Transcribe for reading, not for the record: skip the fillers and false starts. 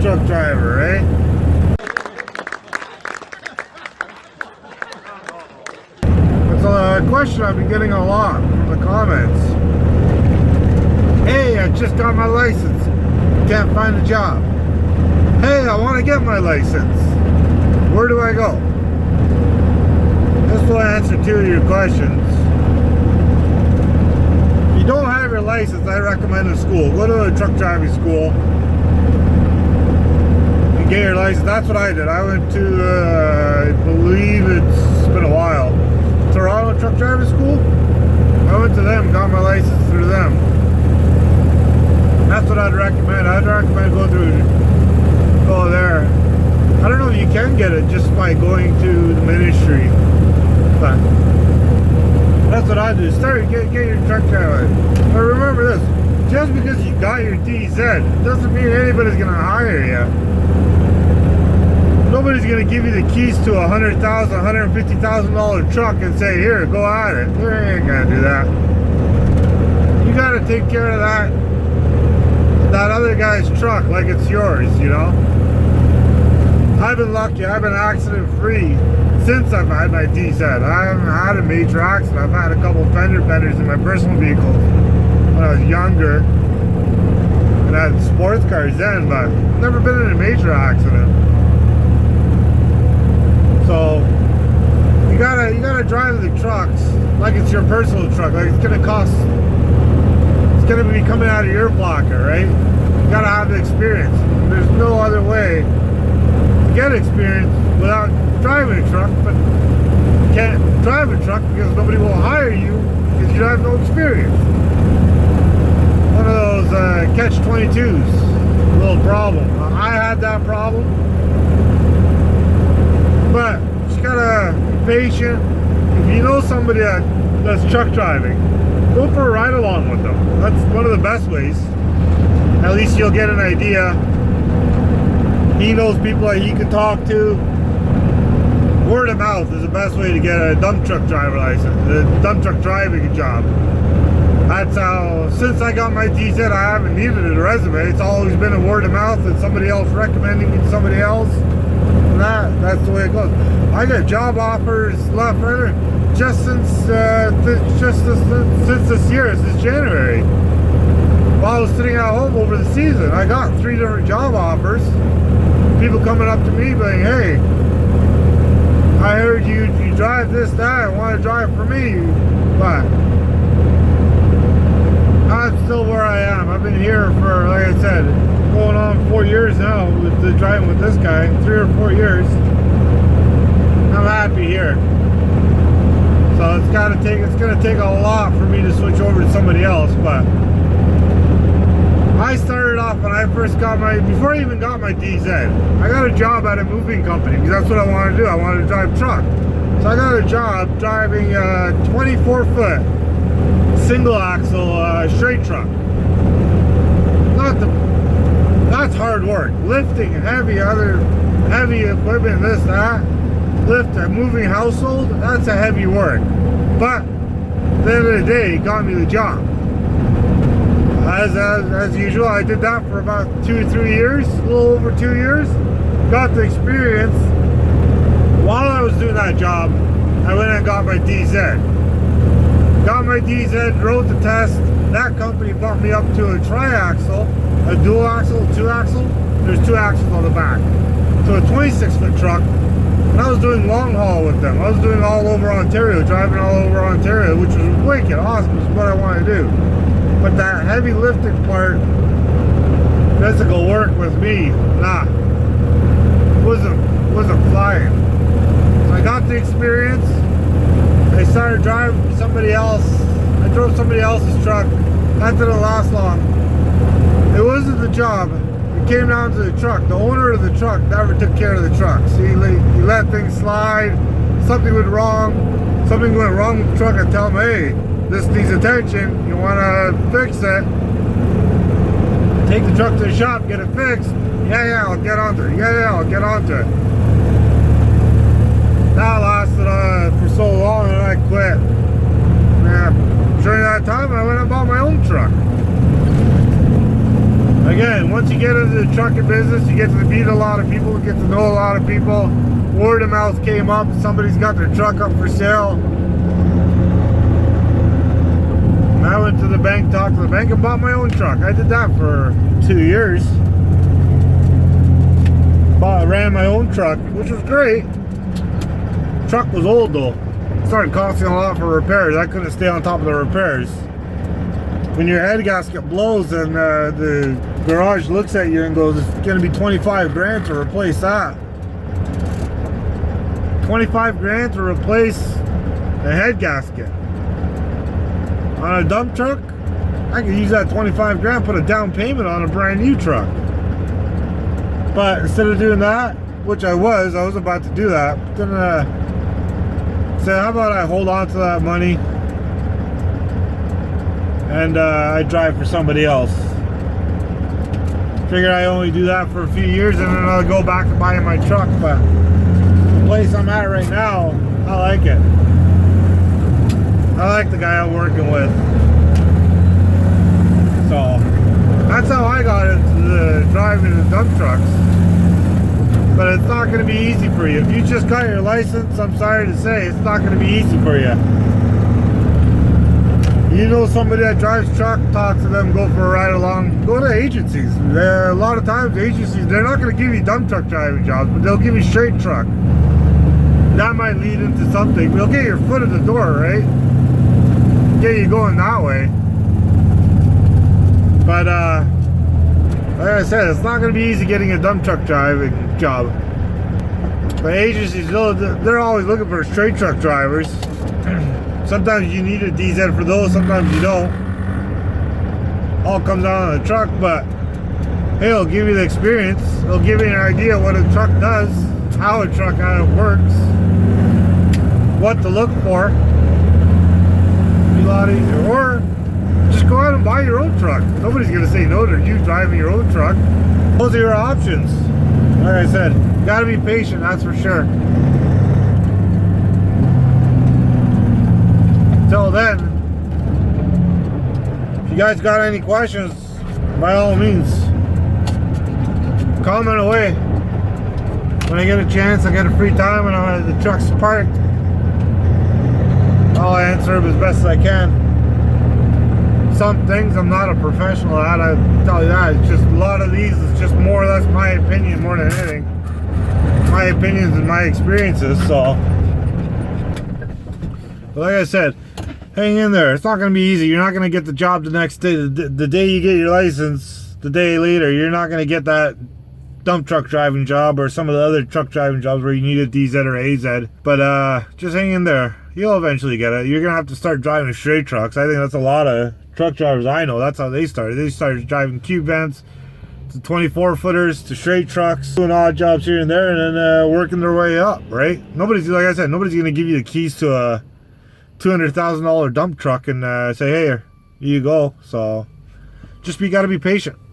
truck driver, right? It's a question I've been getting a lot from the comments. Hey, I just got my license. Can't find a job. Hey, I want to get my license. Where do I go? This will answer two of your questions. If you don't have your license, I recommend a school. Go to a truck driving school and get your license. That's what I did. I went to, I believe it's been a while, Toronto Truck Driving School. I went to them, got my license through them. That's what I'd recommend. I'd recommend go there. I don't know if you can get it just by going to the ministry, but that's what I do. Get your truck driver. But remember this: just because you got your DZ doesn't mean anybody's gonna hire you. Nobody's gonna give you the keys to a $100,000, $150,000 truck and say, "Here, go at it." They ain't gonna do that. You gotta take care of that other guy's truck like it's yours, you know. I've been lucky. I've been accident free since I've had my DZ. I haven't had a major accident. I've had a couple fender benders in my personal vehicles when I was younger, and I had sports cars then, but never been in a major accident. So you gotta drive the trucks like it's your personal truck, like it's gonna be coming out of your blocker, right? You gotta have the experience. There's no other way to get experience without driving a truck, but you can't drive a truck because nobody will hire you because you have no experience. One of those catch-22s, little problem. I had that problem, but you just gotta be patient. If you know somebody that's truck driving, go for a ride along with them. That's one of the best ways. At least you'll get an idea. He knows people that he can talk to. Word of mouth is the best way to get a dump truck driver license, a dump truck driving job. That's how, since I got my DZ, I haven't needed a resume. It's always been a word of mouth and somebody else recommending me to somebody else. And that's the way it goes. I got job offers left, right, just since this year, since January. While I was sitting at home over the season, I got 3 different job offers. People coming up to me saying, "Hey, I heard you drive this, that, I want to drive for me." But I'm still where I am. I've been here for, like I said, going on 4 years now with driving with this guy, 3 or 4 years. I'm happy here. So it's gonna take a lot for me to switch over to somebody else, but I started off when I first got before I even got my DZ, I got a job at a moving company because that's what I wanted to do. I wanted to drive truck. So I got a job driving a 24-foot single axle straight truck. That's hard work. Lifting heavy equipment, this, that. Lift a moving household, that's a heavy work. But at the end of the day, it got me the job. As usual, I did that for about 2 or 3 years, a little over 2 years. Got the experience. While I was doing that job, I went and got my DZ. Got my DZ, drove the test. That company bumped me up to a tri-axle, a dual axle, 2-axle. There's 2 axles on the back. So a 26-foot truck. And I was doing long haul with them. I was doing all over Ontario, driving all over Ontario, which was wicked awesome. It's what I want to do. But that heavy lifting part, physical work with me, nah, wasn't flying. So I got the experience. I started driving somebody else. I drove somebody else's truck. That didn't last long. It wasn't the job. It came down to the truck. The owner of the truck never took care of the truck. So he let things slide. Something went wrong with the truck. I tell him, "Hey, this needs attention. You want to fix it? Take the truck to the shop, get it fixed." Yeah, I'll get onto it. Yeah, I'll get onto it. That lasted for so long, and I quit. During that time, I went and bought my own truck. I again, once you get into the trucking business, you get to meet a lot of people, get to know a lot of people. Word of mouth came up, somebody's got their truck up for sale. And I went to the bank, talked to the bank, and bought my own truck. I did that for 2 years. Ran my own truck, which was great. Truck was old though. Started costing a lot for repairs. I couldn't stay on top of the repairs. When your head gasket blows and the garage looks at you and goes, it's going to be 25 grand to replace that. 25 grand to replace the head gasket. On a dump truck, I could use that 25 grand, put a down payment on a brand new truck. But instead of doing that, which I was about to do that, then said, how about I hold on to that money and I drive for somebody else. Figured I only do that for a few years and then I'll go back to buying my truck. But the place I'm at right now, I like it. I like the guy I'm working with. So that's how I got into the driving the dump trucks. But it's not going to be easy for you. If you just got your license, I'm sorry to say, it's not going to be easy for you. You know somebody that drives truck, talk to them, go for a ride along, go to agencies. A lot of times agencies, they're not going to give you dump truck driving jobs, but they'll give you straight truck. That might lead into something. They'll get your foot in the door, right? Get you going that way. But like I said, it's not going to be easy getting a dump truck driving job. But agencies, they're always looking for straight truck drivers. Sometimes you need a DZ for those, sometimes you don't. All comes out on the truck, but hey, it'll give you the experience. It'll give you an idea what a truck does, how a truck works, what to look for. It'll be a lot easier. Or just go out and buy your own truck. Nobody's going to say no to you driving your own truck. Those are your options. Like I said, you got to be patient, that's for sure. Until then, if you guys got any questions, by all means, comment away. When I get a chance, I get a free time and the truck's parked, I'll answer them as best as I can. Some things I'm not a professional at, I tell you that. It's just a lot of these, it's just more or less my opinion more than anything. My opinions and my experiences, so. But like I said, hang in there. It's not going to be easy. You're not going to get the job the next day. The day you get your license, the day later, you're not going to get that dump truck driving job or some of the other truck driving jobs where you need a DZ or AZ. But just hang in there. You'll eventually get it. You're going to have to start driving straight trucks. I think that's a lot of truck drivers I know. That's how they started. They started driving cube vans to 24 footers to straight trucks, doing odd jobs here and there, and then working their way up, right? Nobody's, like I said, nobody's going to give you the keys to a $200,000 dump truck and say, hey, here you go. So just got to be patient.